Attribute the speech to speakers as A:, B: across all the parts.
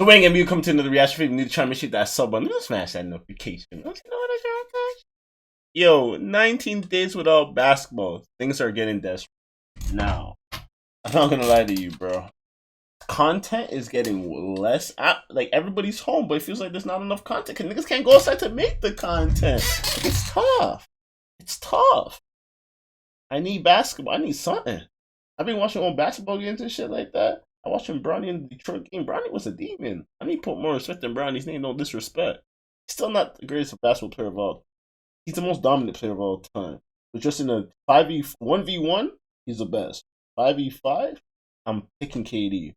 A: Dwyane Gambino come to another reaction video. Need to try and make sure that sub button. Let's smash that notification. Let's know what I got. Yo, 19 days without basketball. Things are getting desperate. Now, I'm not gonna lie to you, bro. Content is getting less. Like, everybody's home, but it feels like there's not enough content because niggas can't go outside to make the content. It's tough. It's tough. I need basketball. I need something. I've been watching old basketball games and shit like that. I watched him Bronny in the Detroit game. Bronny was a demon. I need to put more respect in Bronny's name. No disrespect. He's still not the greatest basketball player of all. He's the most dominant player of all time. But just in a 1v1, he's the best. 5v5, I'm picking KD.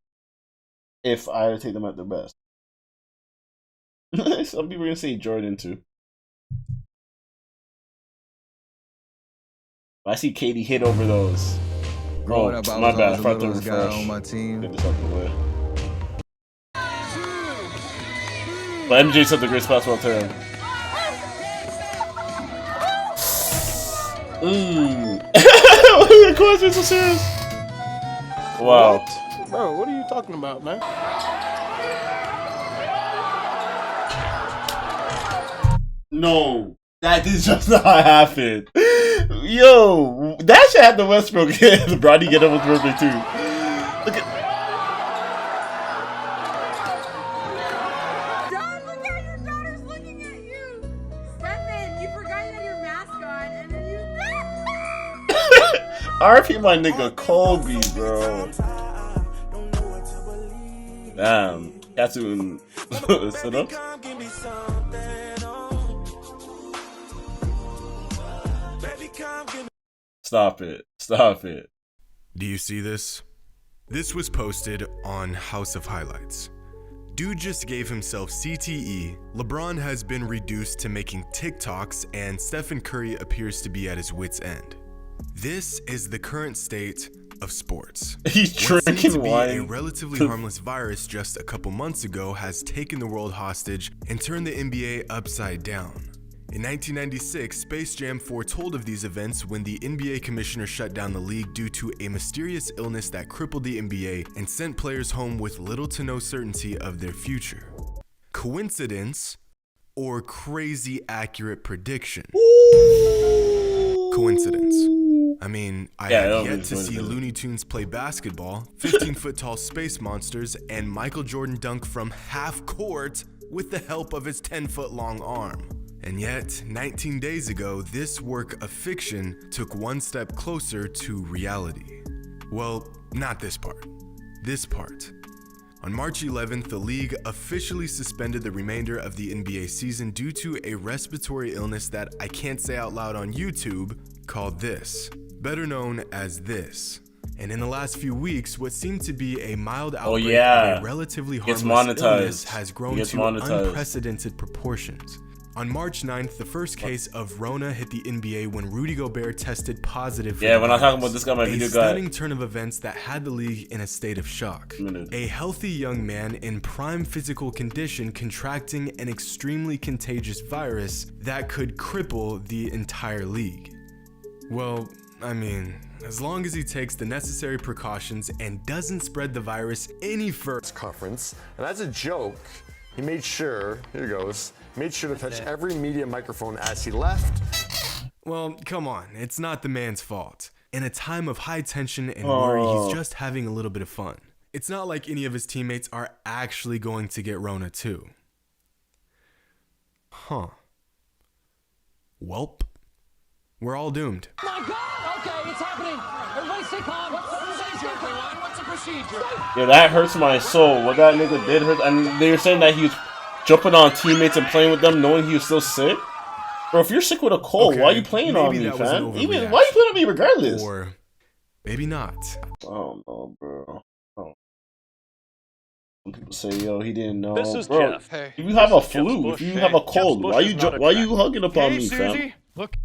A: If I take them at their best. Some people are gonna say Jordan too. I see KD hit over those. Oh, my bad. I forgot to refresh. On my team. Get this out the way. But MJ set the great basketball term. The question is so serious. Wow.
B: What? Bro, what are you talking about, man?
A: No, that did just not happen. Yo, that shit had the Westbrook hit. The Bronny get up with Murphy too. Look at.
C: Dad, look at your daughter's looking at you. Stefan, you forgot you had your mask on, and then you.
A: RP my nigga Kobe, bro. Damn, that's doing sit up. Stop it. Stop it.
D: Do you see this? This was posted on House of Highlights. Dude just gave himself CTE, LeBron has been reduced to making TikToks, and Stephen Curry appears to be at his wit's end. This is the current state of sports.
A: He's drinking wine.
D: A relatively harmless virus just a couple months ago has taken the world hostage and turned the NBA upside down. In 1996, Space Jam foretold of these events when the NBA commissioner shut down the league due to a mysterious illness that crippled the NBA and sent players home with little to no certainty of their future. Coincidence or crazy accurate prediction? Coincidence. I mean, I have yet to see Looney Tunes play basketball, 15-foot tall space monsters, and Michael Jordan dunk from half court with the help of his 10-foot long arm. And yet, 19 days ago, this work of fiction took one step closer to reality. Well, not this part. This part. On March 11th, the league officially suspended the remainder of the NBA season due to a respiratory illness that I can't say out loud on YouTube, called this, better known as this. And in the last few weeks, what seemed to be a mild outbreak of a relatively harmless illness has grown to unprecedented proportions. On March 9th, the first case of Rona hit the NBA when Rudy Gobert tested positive for the
A: when I'm talking about this guy, my video guy.
D: A stunning turn of events that had the league in a state of shock. A healthy young man in prime physical condition contracting an extremely contagious virus that could cripple the entire league. Well, I mean, as long as he takes the necessary precautions and doesn't spread the virus any further.
E: Conference, and as a joke, he made sure, here goes, made sure to touch every media microphone as he left.
D: Well, come on, it's not the man's fault. In a time of high tension and worry, he's just having a little bit of fun. It's not like any of his teammates are actually going to get Rona too. Huh. Welp. We're all doomed.
F: My God! Okay, it's happening. Everybody stay calm. What's the procedure? What's the procedure?
A: Yeah, that hurts my soul. What that nigga did hurt. I mean, they were saying that he was jumping on teammates and playing with them, knowing he was still sick. Bro, if you're sick with a cold, why are you playing on me, fam? Even why are you playing on me regardless?
D: Or maybe not.
A: I don't know, bro. Some people say, yo, he didn't know.
G: This is
A: bro,
G: Jeff. Hey,
A: if you have a flu, if you have a cold, why you hugging up on me,
G: Susie,
A: fam?
G: look.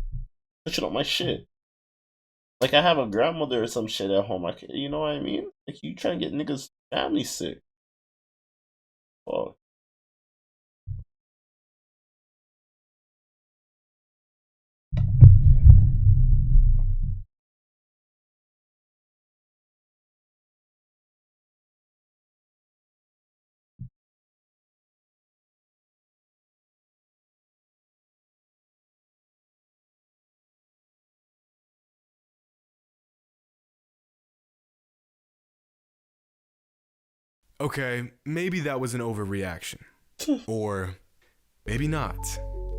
A: Touching on my shit. Like, I have a grandmother or some shit at home. You know what I mean? Like, you trying to get niggas' family sick. Fuck.
D: Okay, maybe that was an overreaction. Or maybe not.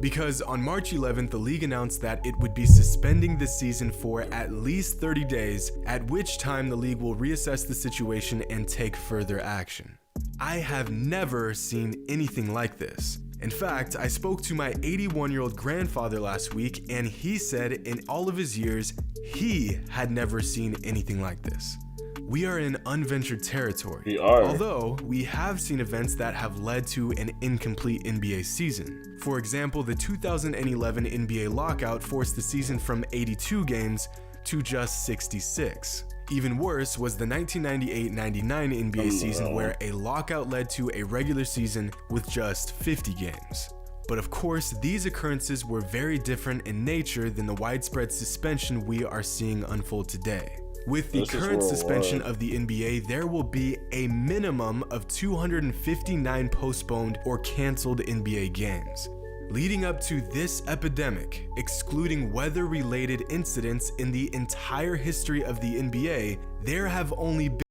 D: Because on March 11th, the league announced that it would be suspending the season for at least 30 days, at which time the league will reassess the situation and take further action. I have never seen anything like this. In fact, I spoke to my 81-year-old grandfather last week, and he said in all of his years, he had never seen anything like this. We are in unventured territory.
A: We are.
D: Although, we have seen events that have led to an incomplete NBA season. For example, the 2011 NBA lockout forced the season from 82 games to just 66. Even worse was the 1998-99 NBA season, where a lockout led to a regular season with just 50 games. But of course, these occurrences were very different in nature than the widespread suspension we are seeing unfold today. With the current suspension of the NBA, there will be a minimum of 259 postponed or canceled NBA games. Leading up to this epidemic, excluding weather-related incidents in the entire history of the NBA, there have only been